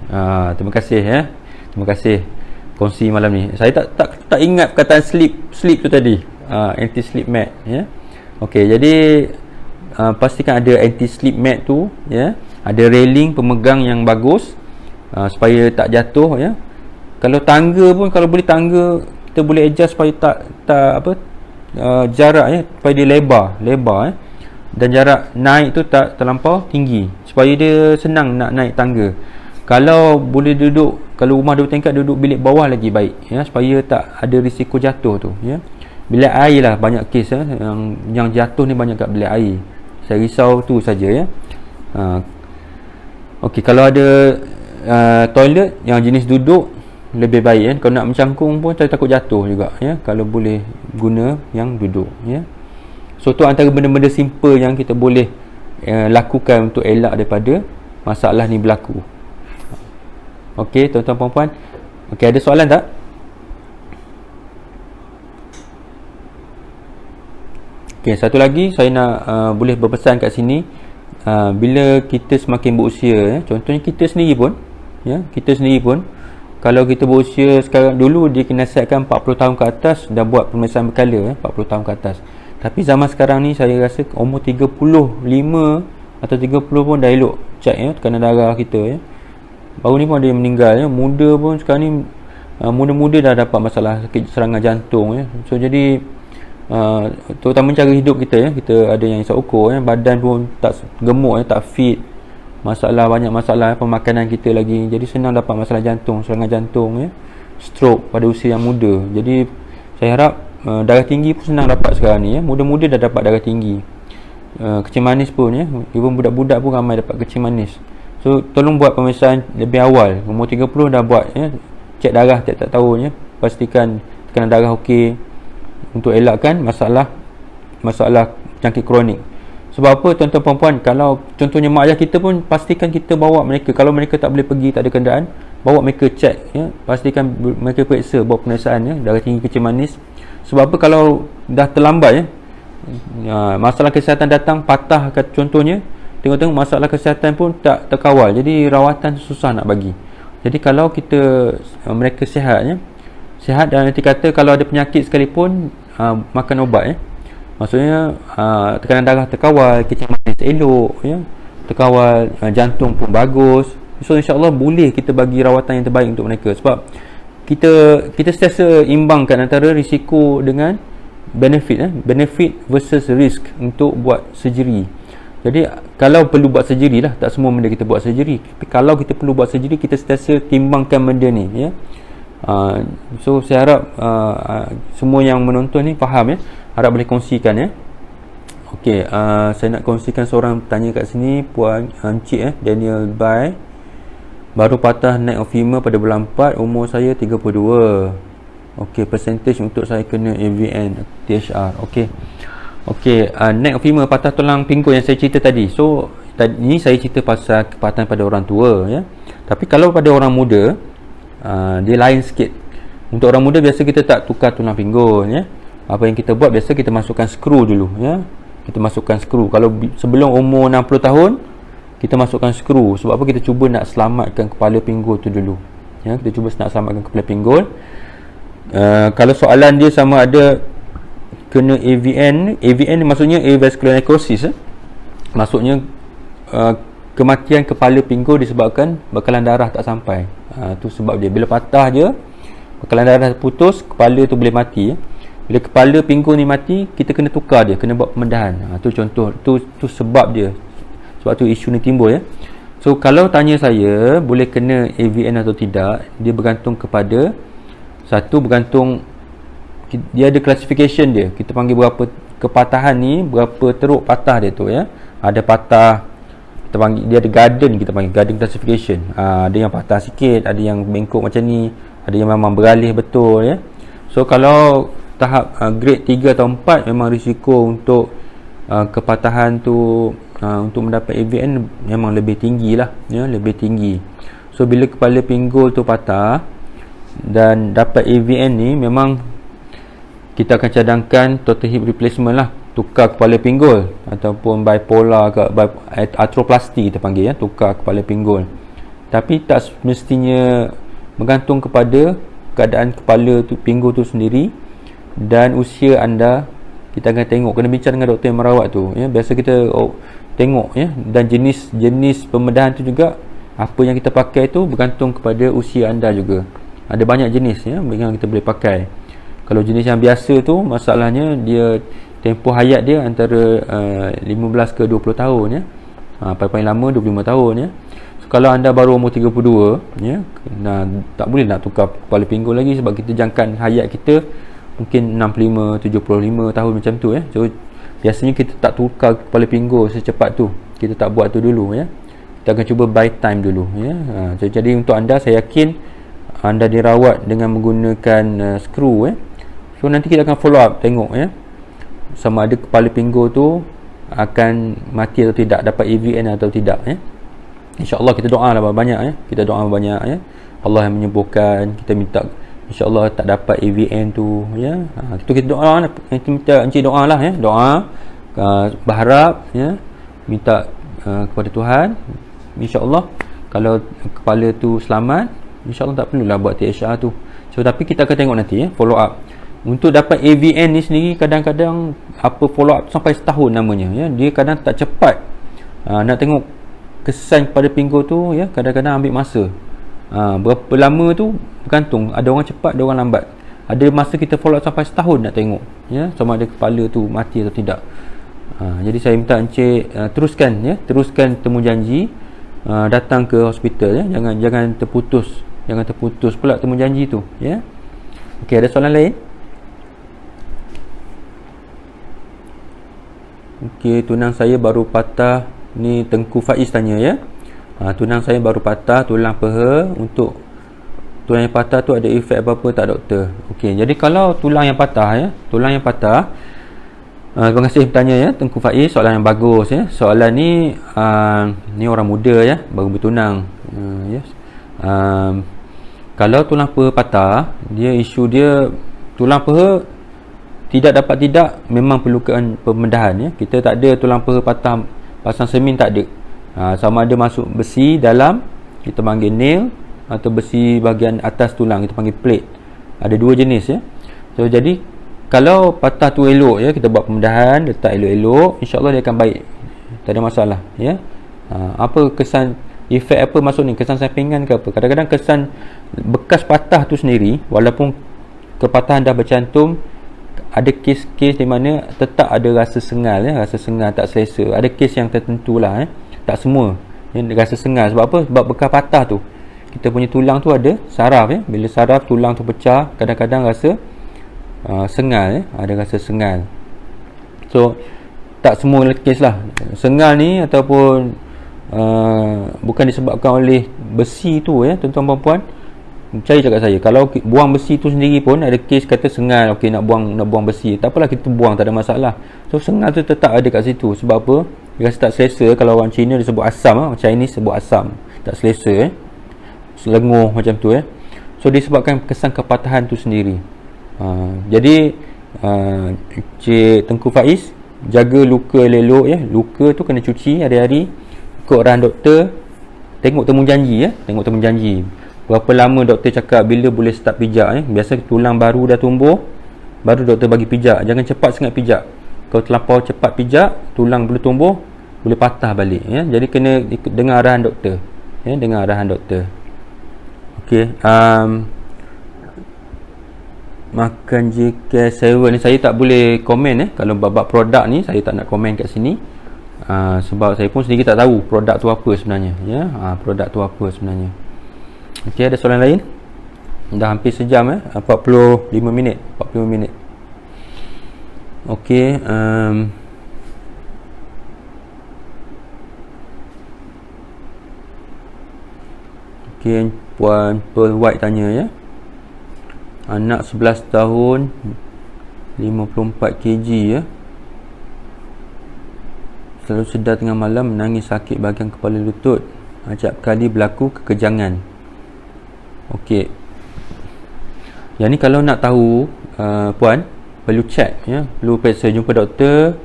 Terima kasih ya. Terima kasih kongsi malam ni. Saya tak ingat perkataan slip tu tadi. Anti slip mat ya. Okey, jadi pastikan ada anti slip mat tu ya. Ada railing pemegang yang bagus supaya tak jatuh ya. Kalau tangga pun, kalau boleh tangga kita boleh adjust supaya tak jarak ya, supaya dia lebar ya. Dan jarak naik tu tak terlampau tinggi supaya dia senang nak naik tangga. Kalau boleh duduk, kalau rumah 2 tingkat, duduk bilik bawah lagi baik ya, supaya tak ada risiko jatuh tu ya. Bilik air lah banyak kes ya, yang jatuh ni banyak kat bilik air. Saya risau tu saja ya. Okey, kalau ada toilet yang jenis duduk lebih baik ya. Kalau nak mencangkung pun saya takut jatuh juga ya, kalau boleh guna yang duduk ya. So tu antara benda-benda simple yang kita boleh lakukan untuk elak daripada masalah ni berlaku. Okey, tuan-tuan puan-puan. Okey, ada soalan tak? Okey, satu lagi saya nak boleh berpesan kat sini, bila kita semakin berusia, contohnya kita sendiri pun, kita sendiri pun, kalau kita berusia sekarang, dulu dinasihatkan 40 tahun ke atas dah buat pemeriksaan berkala, 40 tahun ke atas. Tapi zaman sekarang ni saya rasa umur 35 atau 30 pun dah elok check tekanan darah kita. Baru ni pun ada yang meninggal, muda pun sekarang ni, muda-muda dah dapat masalah serangan jantung. So jadi terutama cara hidup kita, kita ada yang isap ukur, badan pun tak gemuk, tak fit, banyak masalah pemakanan kita lagi, jadi senang dapat masalah jantung, serangan jantung, stroke pada usia yang muda. Jadi saya harap darah tinggi pun senang dapat sekarang ni, muda-muda dah dapat darah tinggi, kecil manis pun, even budak-budak pun ramai dapat kecil manis. So tolong buat pemeriksaan lebih awal, umur 30 dah buat, cek darah tiap-tiap tahun, pastikan tekanan darah okey, untuk elakkan masalah jangkit kronik. Sebab apa tuan-tuan puan-puan, kalau contohnya mak ayah kita pun, pastikan kita bawa mereka, kalau mereka tak boleh pergi, tak ada kenderaan, bawa mereka cek, pastikan mereka periksa, buat pemeriksaan, darah tinggi, kecil manis. Sebab apa, kalau dah terlambat, masalah kesihatan datang, patah contohnya, tengok-tengok masalah kesihatan pun tak terkawal, jadi rawatan susah nak bagi. Jadi kalau mereka sihat, sihat, dan nanti kata kalau ada penyakit sekalipun, makan ubat, maksudnya tekanan darah terkawal, kecil manis elok, terkawal, jantung pun bagus. So insya-Allah boleh kita bagi rawatan yang terbaik untuk mereka. Sebab kita sentiasa imbangkan antara risiko dengan benefit, benefit versus risk untuk buat surgery. Jadi kalau perlu buat surgery lah, tak semua benda kita buat surgery, tapi kalau kita perlu buat surgery, kita sentiasa timbangkan benda ni, so saya harap semua yang menonton ni faham, harap boleh kongsikan, Okey, saya nak kongsikan seorang tanya kat sini, Puan Encik, Daniel Bai, baru patah neck of femur pada bulan 4, umur saya 32. Okey, percentage untuk saya kena AVN THR. Okey, neck of femur, patah tulang pinggul yang saya cerita tadi. So ni saya cerita pasal kepatahan pada orang tua, Tapi kalau pada orang muda, dia lain sikit. Untuk orang muda biasa kita tak tukar tulang pinggul, Apa yang kita buat, biasa kita masukkan skru dulu, Kita masukkan skru. Kalau sebelum umur 60 tahun, kita masukkan skru. Sebab apa? Kita cuba nak selamatkan kepala pinggul tu dulu, Kita cuba nak selamatkan kepala pinggul. Kalau soalan dia sama ada kena AVN maksudnya avascular necrosis, maksudnya kematian kepala pinggul disebabkan bekalan darah tak sampai. Tu sebab dia, bila patah je, bekalan darah putus, kepala tu boleh mati. Bila kepala pinggul ni mati, kita kena tukar dia, kena buat pemendahan. Tu contoh, tu sebab dia, sebab tu isu ni timbul, So kalau tanya saya boleh kena AVN atau tidak, dia bergantung kepada, satu, bergantung dia ada classification dia, kita panggil berapa kepatahan ni, berapa teruk patah dia tu, Ada patah, kita panggil, dia ada garden, kita panggil garden classification. Ada yang patah sikit, ada yang bengkok macam ni, ada yang memang beralih betul, So kalau tahap grade 3 atau 4, memang risiko untuk kepatahan tu, untuk mendapat AVN memang lebih tinggi lah, lebih tinggi. So bila kepala pinggul tu patah dan dapat AVN ni, memang kita akan cadangkan total hip replacement lah, tukar kepala pinggul, ataupun bipolar ke arthroplasty kita panggil, tukar kepala pinggul. Tapi tak semestinya, bergantung kepada keadaan kepala tu, pinggul tu sendiri, dan usia anda. Kita akan tengok, kena bincang dengan doktor yang merawat tu, biasa kita tengok, dan jenis pembedahan tu juga, apa yang kita pakai tu bergantung kepada usia anda juga. Ada banyak jenis, yang kita boleh pakai. Kalau jenis yang biasa tu, masalahnya dia tempoh hayat dia antara 15 ke 20 tahun, paling lama 25 tahun, So kalau anda baru umur 32, tak boleh nak tukar kepala pinggul lagi, sebab kita jangkaan hayat kita mungkin 65, 75 tahun macam tu, So biasanya kita tak tukar kepala pinggul secepat tu, kita tak buat tu dulu, Kita akan cuba buy time dulu, Jadi untuk anda, saya yakin anda dirawat dengan menggunakan skru, So nanti kita akan follow up, tengok, sama ada kepala pinggul tu akan mati atau tidak, dapat AVN atau tidak ya. InsyaAllah kita doa lah banyak ya. Kita doa banyak ya. Allah yang menyembuhkan, kita minta InsyaAllah tak dapat AVN tu ya. Itu kita doa lah. Kita minta encik doa lah ya. Doa, berharap ya. Minta kepada Tuhan. InsyaAllah kalau kepala tu selamat, InsyaAllah tak perlulah buat THR tu. So tapi kita akan tengok nanti ya, follow up. Untuk dapat AVN ni sendiri kadang-kadang apa follow up sampai setahun namanya ya. Dia kadang tak cepat. Nak tengok kesan pada pinggul tu ya, kadang-kadang ambil masa. Berapa lama tu bergantung, ada orang cepat, ada orang lambat. Ada masa kita follow up sampai setahun nak tengok ya, sama ada kepala tu mati atau tidak. Jadi saya minta encik teruskan ya, teruskan temu janji, datang ke hospital ya, jangan terputus pula temu janji tu ya. Okey, ada soalan lain? Okey, tunang saya baru patah, ni Tengku Faiz tanya ya. Tunang saya baru patah tulang peha. Untuk tulang yang patah tu ada efek apa-apa tak doktor? Okey, jadi kalau tulang yang patah ya, tulang yang patah, terima kasih bertanya ya Tengku Faiz, soalan yang bagus ya. Soalan ni ni orang muda ya, baru bertunang yes. Kalau tulang peha patah, dia isu dia tulang peha tidak memang perlukan pembedahan ya. Kita tak ada tulang peha patah pasang semen, tak ada. Sama ada masuk besi dalam, kita panggil nail, atau besi bahagian atas tulang, kita panggil plate. Ada dua jenis ya. So jadi kalau patah tu elok ya, kita buat pembedahan, letak elok-elok, insya-Allah dia akan baik. Tak ada masalah ya. Apa kesan, efek apa masuk ni, kesan sampingan ke apa? Kadang-kadang kesan bekas patah tu sendiri, walaupun kepatahan dah bercantum, ada kes-kes di mana tetap ada rasa sengal ya, rasa sengal tak selesa. Ada kes yang tertentu lah tak semua yang rasa sengal. Sebab apa? Sebab bekas patah tu, kita punya tulang tu ada saraf ya. Bila saraf tulang tu pecah, kadang-kadang rasa sengal ya, ada rasa sengal. So tak semua kes lah sengal ni, ataupun bukan disebabkan oleh besi tu ya, tuan-tuan puan-puan. Percaya cakap saya, kalau buang besi tu sendiri pun ada kes kata sengal, okey nak buang besi, tak apalah kita buang, tak ada masalah. So sengal tu tetap ada kat situ. Sebab apa? Dia rasa tak selesa. Kalau orang Cina dia sebut asam, orang Chinese sebut asam, tak selesa selenguh macam tu So disebabkan kesan kepatahan tu sendiri. Jadi Cik Tengku Faiz, jaga luka elok ya. Luka tu kena cuci hari-hari, ikut arahan doktor, tengok temu janji ya, tengok temu janji. Berapa lama doktor cakap bila boleh start pijak ya. Biasa tulang baru dah tumbuh, baru doktor bagi pijak. Jangan cepat sangat pijak. Kalau terlampau cepat pijak, tulang boleh tumbuh, boleh patah balik ya. Jadi kena dengar arahan doktor ya, dengar arahan doktor. Okey, makan JK7 ni saya tak boleh komen kalau bab produk ni saya tak nak komen kat sini. Sebab saya pun sendiri tak tahu produk tu apa sebenarnya ya. Produk tu apa sebenarnya. Okey, ada soalan lain? Dah hampir sejam 45 minit. Okey, okey, Puan Pearl White tanya ya. Anak 11 tahun 54 kg ya. Selalu sedar tengah malam, menangis sakit bahagian kepala lutut. Acap kali berlaku kekejangan. Okey. Yang ni kalau nak tahu puan, perlu check ya, perlu periksa, jumpa doktor,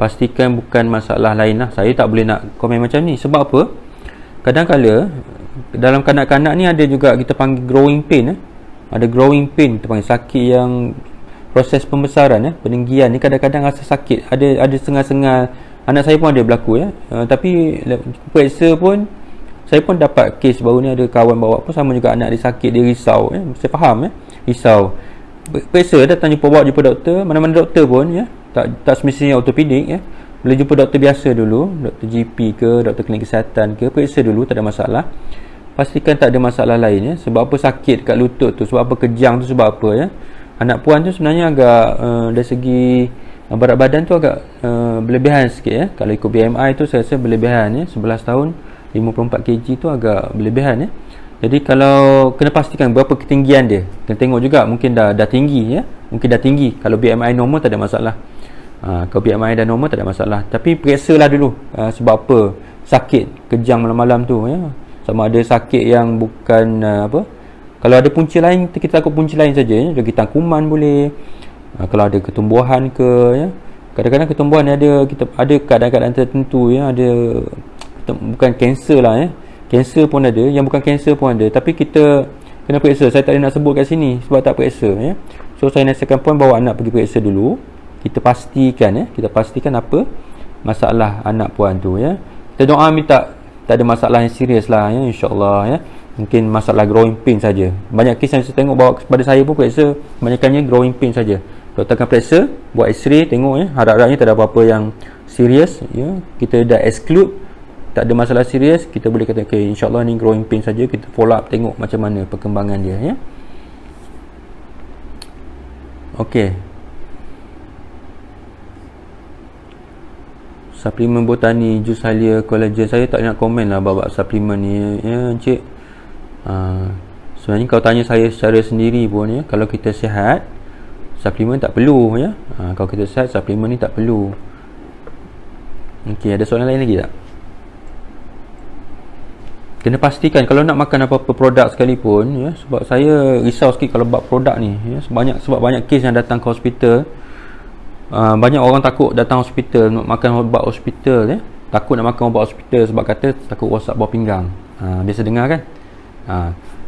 pastikan bukan masalah lain lah. Saya tak boleh nak komen macam ni. Sebab apa? Kadang-kala dalam kanak-kanak ni ada juga kita panggil growing pain Ada growing pain, kita panggil sakit yang proses pembesaran peninggian ni, kadang-kadang rasa sakit, ada sengal-sengal. Anak saya pun ada berlaku tapi periksa pun, saya pun dapat kes baru ni, ada kawan bawa pun sama juga, anak dia sakit, dia risau saya faham risau. Periksa, datang bawa jumpa doktor, mana-mana doktor pun tak semestinya ortopedik boleh jumpa doktor biasa dulu, doktor GP ke, doktor klinik kesihatan ke, periksa dulu, tak ada masalah. Pastikan tak ada masalah lain sebab apa sakit dekat lutut tu, sebab apa kejang tu, sebab apa Anak puan tu sebenarnya agak dari segi berat badan tu agak berlebihan sikit Kalau ikut BMI tu saya rasa berlebihan 11 tahun 54 kg tu agak berlebihan Jadi kalau kena pastikan berapa ketinggian dia. Kena tengok juga, mungkin dah tinggi mungkin dah tinggi. Kalau BMI normal tak ada masalah. Kalau BMI dah normal tak ada masalah, tapi periksalah dulu sebab apa sakit kejang malam-malam tu ya. Sama ada sakit yang bukan apa, kalau ada punca lain kita takut punca lain saja ya. Kita kuman boleh, kalau ada ketumbuhan ke ya. Kadang-kadang ketumbuhan ni kita ada keadaan-keadaan tertentu ya, ada bukan kanser lah ya. Kanser pun ada, yang bukan kanser pun ada, tapi kita kena periksa. Saya tak ada nak sebut kat sini sebab tak periksa ya. So saya nasihatkan puan bawa anak pergi periksa dulu. Kita pastikan apa masalah anak puan tu ya. Kita doa minta tak ada masalah yang serius lah ya, insya-Allah ya. Mungkin masalah growing pain saja. Banyak kes yang saya tengok bawa kepada saya pun periksa, kebanyakannya growing pain saja. Doktor akan periksa, buat x-ray, tengok ya, harap-harapnya tak ada apa-apa yang serius ya. Kita dah exclude tak ada masalah serius, kita boleh kata okay, insya-Allah ni growing pain saja. Kita follow up tengok macam mana perkembangan dia ya. Okey. Suplemen botani jus halia collagen, saya tak nak komen lah bab suplemen ni ya encik. Sebenarnya kalau tanya saya secara sendiri pun ya, kalau kita sihat suplemen tak perlu ya. Kalau kita sihat suplemen ni tak perlu. Okey, ada soalan lain lagi tak? Kena pastikan kalau nak makan apa-apa produk sekalipun ya, sebab saya risau sikit kalau bab produk ni ya, sebab banyak kes yang datang ke hospital. Banyak orang takut datang hospital nak makan ubat hospital ya. Takut nak makan ubat hospital sebab kata takut rosak buah pinggang. Biasa dengar kan?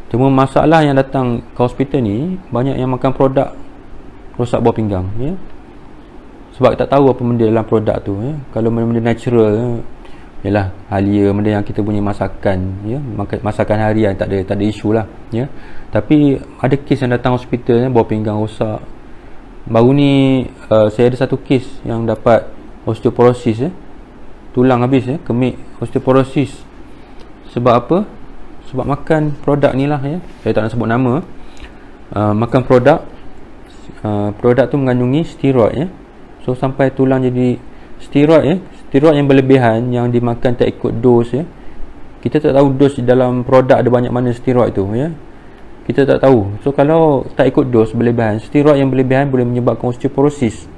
Cuma masalah yang datang ke hospital ni banyak yang makan produk rosak buah pinggang ya. Sebab tak tahu apa benda dalam produk tu ya. Kalau benda-benda natural ya, yalah halia, benda yang kita punya masakan ya, masakan harian tak ada isu lah ya. Tapi ada kes yang datang hospital ya, buah pinggang rosak. Baru ni saya ada satu kes yang dapat osteoporosis ya. Tulang habis ya, kemik osteoporosis. Sebab apa? Sebab makan produk ni lah ya. Saya tak nak sebut nama. Makan produk tu mengandungi steroid ya. So sampai tulang jadi steroid ya. Steroid yang berlebihan yang dimakan tak ikut dos ya. Kita tak tahu dos dalam produk ada banyak mana steroid tu ya. Kita tak tahu. So kalau tak ikut dos berlebihan, steroid yang berlebihan boleh menyebabkan osteoporosis.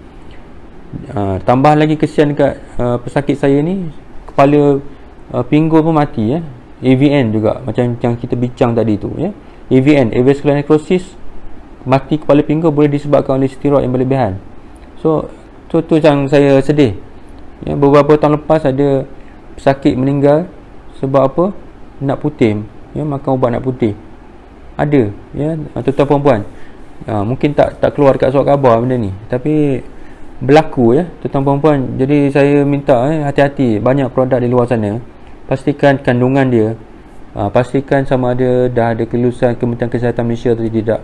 Tambah lagi kesian dekat pesakit saya ni, kepala pinggul pun mati ya. AVN juga macam yang kita bincang tadi tu ya. AVN, avascular necrosis, mati kepala pinggul boleh disebabkan oleh steroid yang berlebihan. So tu yang saya sedih. Ya, beberapa tahun lepas ada pesakit meninggal sebab apa? Nak putim, ya, makan ubat nak putih. Ada ya, tuan-tuan puan-puan. Mungkin tak keluar dekat surat khabar benda ni, tapi berlaku ya, tuan-tuan puan-puan. Jadi saya minta hati-hati, banyak produk di luar sana. Pastikan kandungan dia, pastikan sama ada dah ada kelulusan Kementerian Kesihatan Malaysia atau tidak.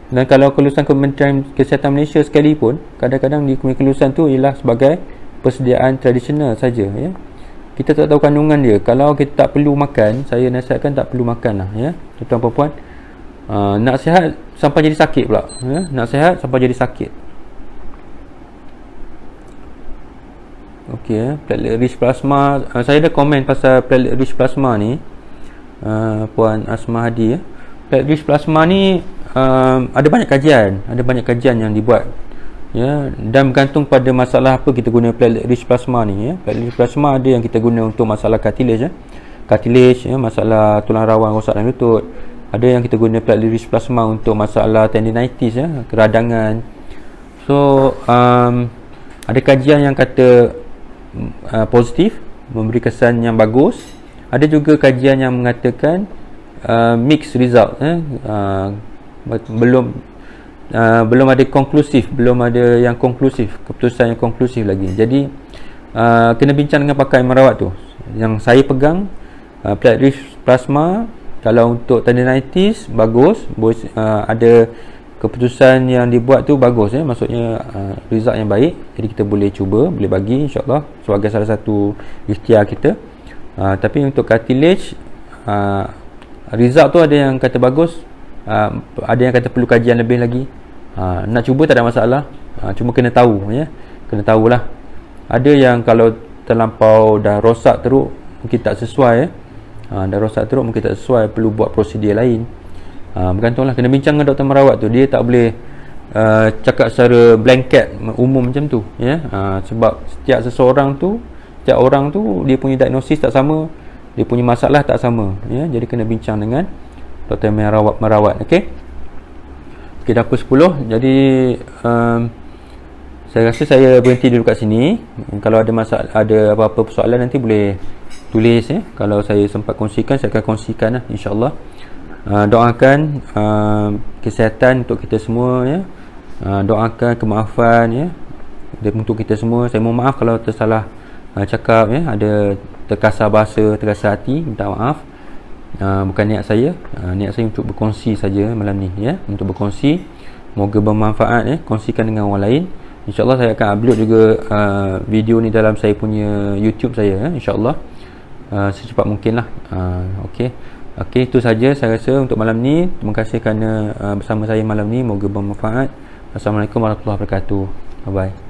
Dan kalau kelulusan Kementerian Kesihatan Malaysia sekalipun, kadang-kadang di kelulusan tu ialah sebagai persediaan tradisional saja ya. Kita tak tahu kandungan dia. Kalau kita tak perlu makan, saya nasihatkan tak perlu makan lah ya, tuan-tuan puan-puan. Nak sihat sampai jadi sakit pula ya? Nak sihat sampai jadi sakit. Okey, platelet rich plasma, saya dah komen pasal platelet rich plasma ni, Puan Asma Hadi ya. Platelet rich plasma ni ada banyak kajian yang dibuat ya, dan bergantung pada masalah apa kita guna platelet rich plasma ni ya. Platelet rich plasma ada yang kita guna untuk masalah cartilage ya. Cartilage ya, masalah tulang rawan rosak dan lutut. Ada yang kita guna platelet rich plasma untuk masalah tendinitis ya, keradangan. So ada kajian yang kata positif, memberi kesan yang bagus. Ada juga kajian yang mengatakan mixed result ya. Belum ada konklusif, keputusan yang konklusif lagi. Jadi kena bincang dengan pakar yang merawat tu. Yang saya pegang platelet rich plasma, kalau untuk tendinitis bagus, ada keputusan yang dibuat tu bagus ya, maksudnya result yang baik. Jadi kita boleh cuba, boleh bagi insya-Allah sebagai salah satu ikhtiar kita. Tapi untuk cartilage result tu ada yang kata bagus, ada yang kata perlu kajian lebih lagi. Nak cuba tak ada masalah, cuma kena tahu ya, kena tahulah. Ada yang kalau terlampau dah rosak teruk mungkin tak sesuai ya. Dah rosak teruk mungkin tak sesuai, perlu buat prosedur lain. Bergantunglah, kena bincang dengan doktor merawat tu. Dia tak boleh cakap secara blanket umum macam tu ya. Sebab setiap seseorang tu, setiap orang tu dia punya diagnosis tak sama, dia punya masalah tak sama ya. Jadi kena bincang dengan doktor yang merawat. Okey. Okey, dah pukul 10. Jadi saya rasa saya berhenti dulu kat sini. Kalau ada masalah, ada apa-apa persoalan nanti boleh tulis ya. Kalau saya sempat kongsikan, saya akan kongsikan lah, insya-Allah. Doakan kesihatan untuk kita semua ya. Doakan kemaafan ya untuk kita semua. Saya mohon maaf kalau tersalah cakap ya, ada terkasar bahasa, terkasar hati, minta maaf. Bukan niat saya. Niat saya untuk berkongsi saja malam ni ya, untuk berkongsi. Moga bermanfaat ya, kongsikan dengan orang lain. InsyaAllah saya akan upload juga video ni dalam saya punya YouTube saya ya, insyaAllah secepat mungkin lah. Okey, itu saja saya rasa untuk malam ni. Terima kasih kerana bersama saya malam ni. Moga bermanfaat. Assalamualaikum warahmatullahi wabarakatuh. Bye bye.